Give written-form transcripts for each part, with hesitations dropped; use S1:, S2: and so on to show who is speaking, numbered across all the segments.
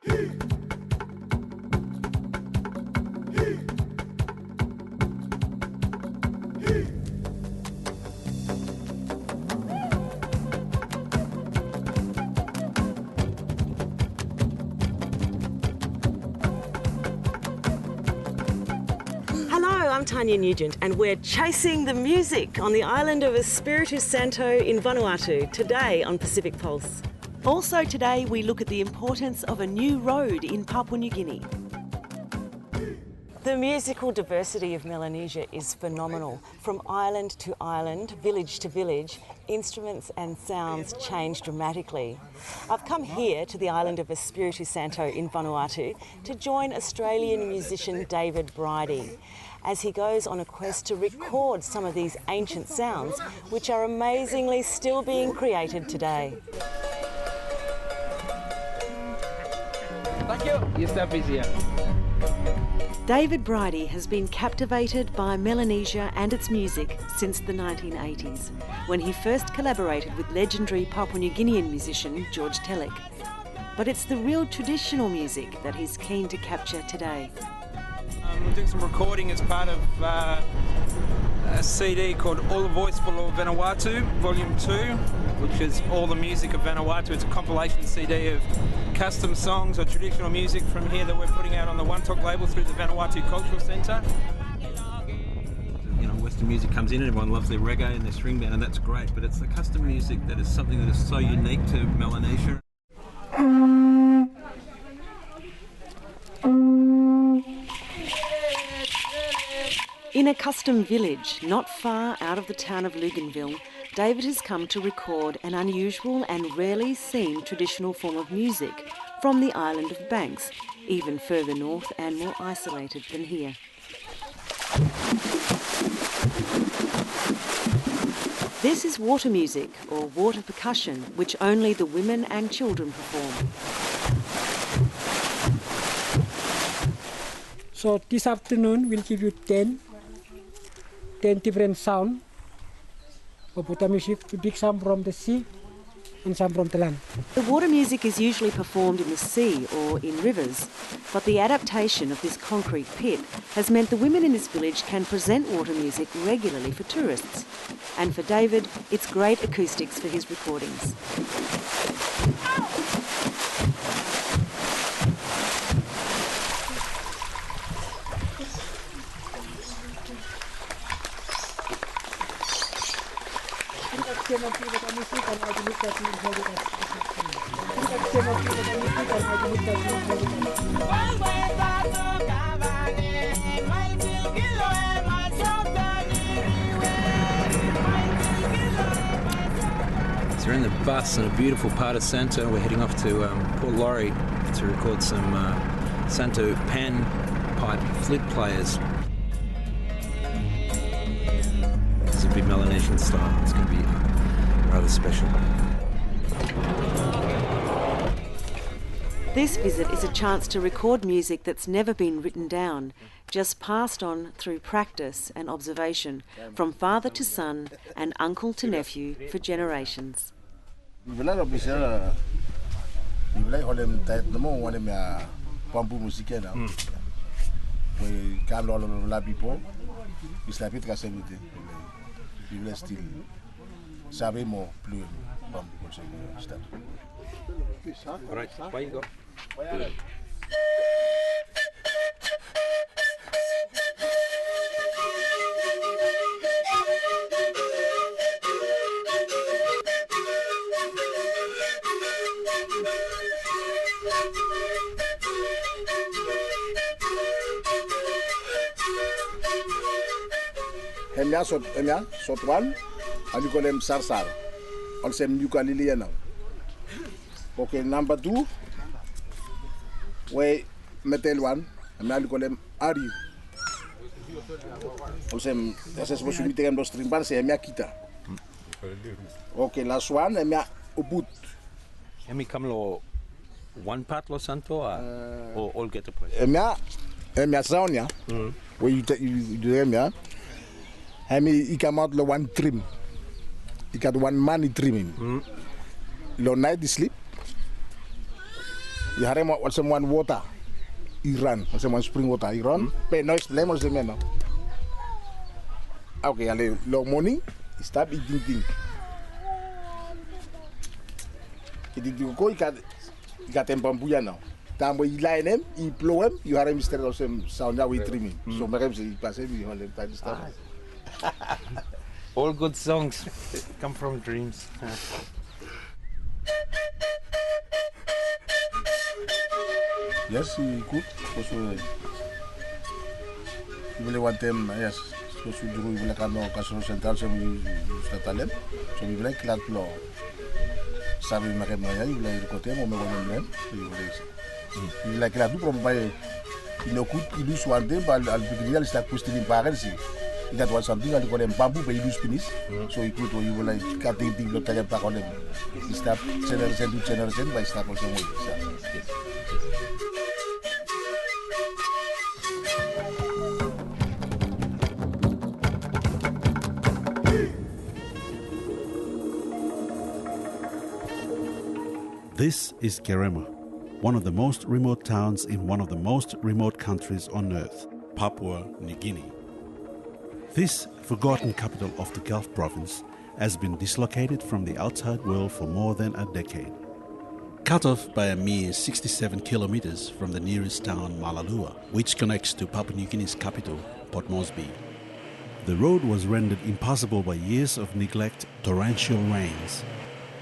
S1: I'm Tanya Nugent and we're chasing the music on the island of Espiritu Santo in Vanuatu today on Pacific Pulse. Also today we look at the importance of a new road in Papua New Guinea. The musical diversity of Melanesia is phenomenal. From island to island, village to village, instruments and sounds change dramatically. I've come here to the island of Espiritu Santo in Vanuatu to join Australian musician David Bridie as he goes on a quest to record some of these ancient sounds which are amazingly still being created today.
S2: Thank you. Your stuff is here.
S1: David Bridie has been captivated by Melanesia and its music since the 1980s, when he first collaborated with legendary Papua New Guinean musician George Telek. But it's the real traditional music that he's keen to capture today.
S2: We're doing some recording as part of a CD called All the Voice for Vanuatu, Volume 2, which is all the music of Vanuatu. It's a compilation CD of custom songs or traditional music from here that we're putting out on the One Talk label through the Vanuatu Cultural Centre. You know, Western music comes in and everyone loves their reggae and their string band, and that's great, but it's the custom music that is something that is so unique to Melanesia.
S1: In a custom village not far out of the town of Luganville, David has come to record an unusual and rarely seen traditional form of music from the island of Banks, even further north and more isolated than here. This is water music, or water percussion, which only the women and children perform.
S3: So this afternoon we'll give you 10 different sounds of water music. We pick some from the sea and some from the land.
S1: The water music is usually performed in the sea or in rivers, but the adaptation of this concrete pit has meant the women in this village can present water music regularly for tourists. And for David, it's great acoustics for his recordings.
S2: So we're in the bus in a beautiful part of Santo. We're heading off to Port Laurie to record some Santo pan pipe flute players. This will be Melanesian style. It's going to be rather special.
S1: This visit is a chance to record music that's never been written down, just passed on through practice and observation, from father to son and uncle to nephew for generations.
S2: All right, where you go?
S4: Emia sotwan alikolem sarsar olsem ukulele now. Okay, number 2 we metal one emia alikolem ari olsem esas possibility em dos string band se emia kita. Okay, last one emia ubut.
S2: Emi kamlo one part lo santo or all get to play.
S4: Emia sound ya. Where you do emia. He come out the one trim. He got one money trimming. Lo night sleep. You have one water, Iran, one spring water, Iran. Pay noise lemons, no. Okay, ale long morning, start eating thing. You go, you got them bamboo now. Time when you line them, you blow them, you have a mystery of some sound that we trimming. So, my friends, you pass every whole time stuff.
S2: All good songs come from dreams.
S4: Yes, you could. Also, you really want them, yes. So, you will have no Casino Central, so you start talent. So, you like that law. Sabi Makamaya, you like the Cotem or Megan, you like that. You probably could use one day, but I'll be real start posting in parents. That was something I call them bamboo, but you use finish. So, you could, you will like cutting things, not telling back on them. You start generation to generation by step or some way.
S5: This is Kerema, one of the most remote towns in one of the most remote countries on earth, Papua New Guinea. This forgotten capital of the Gulf province has been dislocated from the outside world for more than a decade. Cut off by a mere 67 kilometers from the nearest town, Malalua, which connects to Papua New Guinea's capital, Port Moresby. The road was rendered impassable by years of neglect, torrential rains,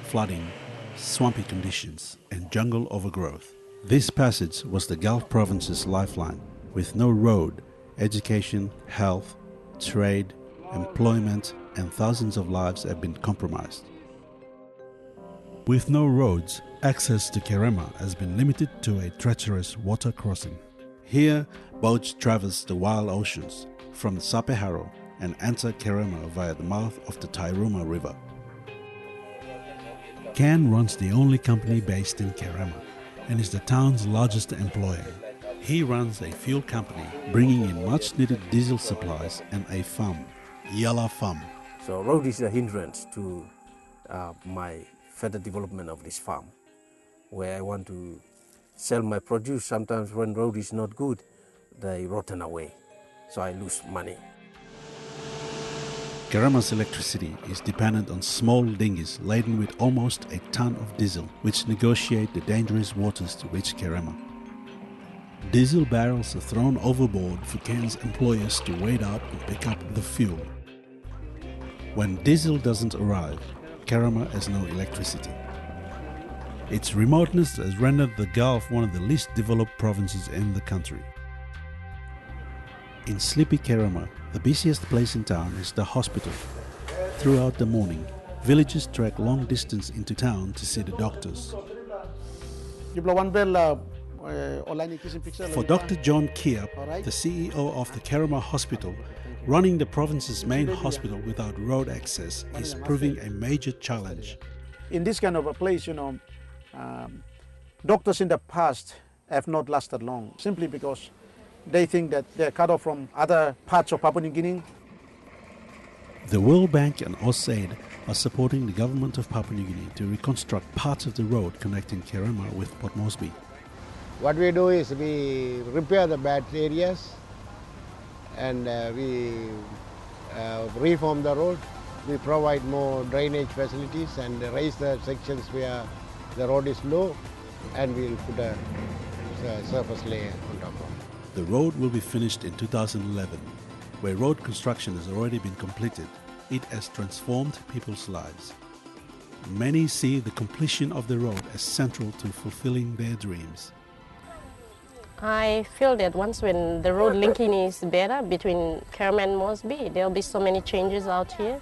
S5: flooding, swampy conditions, and jungle overgrowth. This passage was the Gulf province's lifeline. With no road, education, health, trade, employment, and thousands of lives have been compromised. With no roads, access to Kerema has been limited to a treacherous water crossing. Here, boats traverse the wild oceans from the Sapeharo and enter Kerema via the mouth of the Tairuma River. Can runs the only company based in Kerema and is the town's largest employer. He runs a fuel company, bringing in much needed diesel supplies and a farm, Yala Farm.
S6: So road is a hindrance to my further development of this farm, where I want to sell my produce. Sometimes when road is not good, they rotten away, so I lose money.
S5: Kerema's electricity is dependent on small dinghies laden with almost a ton of diesel, which negotiate the dangerous waters to reach Kerema. Diesel barrels are thrown overboard for Ken's employers to wade out and pick up the fuel. When diesel doesn't arrive, Kerema has no electricity. Its remoteness has rendered the Gulf one of the least developed provinces in the country. In sleepy Kerema, the busiest place in town is the hospital. Throughout the morning, villagers trek long distance into town to see the doctors. For Dr. John Kiap, the CEO of the Kerema Hospital, running the province's main hospital without road access is proving a major challenge.
S7: In this kind of a place, doctors in the past have not lasted long, simply because they think that they're cut off from other parts of Papua New Guinea.
S5: The World Bank and AusAid are supporting the government of Papua New Guinea to reconstruct parts of the road connecting Kerema with Port Moresby.
S8: What we do is we repair the bad areas and we reform the road. We provide more drainage facilities and raise the sections where the road is low, and we'll put a surface layer on top of it.
S5: The road will be finished in 2011. Where road construction has already been completed, it has transformed people's lives. Many see the completion of the road as central to fulfilling their dreams.
S9: I feel that once when the road linking is better between Kerema and Moresby, there will be so many changes out here.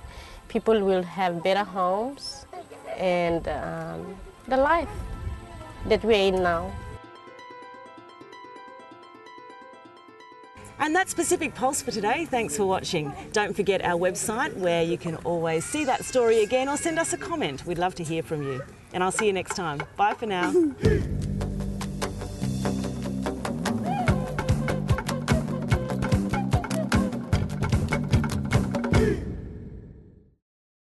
S9: People will have better homes and the life that we're in now.
S1: And that's Pacific Pulse for today. Thanks for watching. Don't forget our website where you can always see that story again or send us a comment. We'd love to hear from you. And I'll see you next time. Bye for now.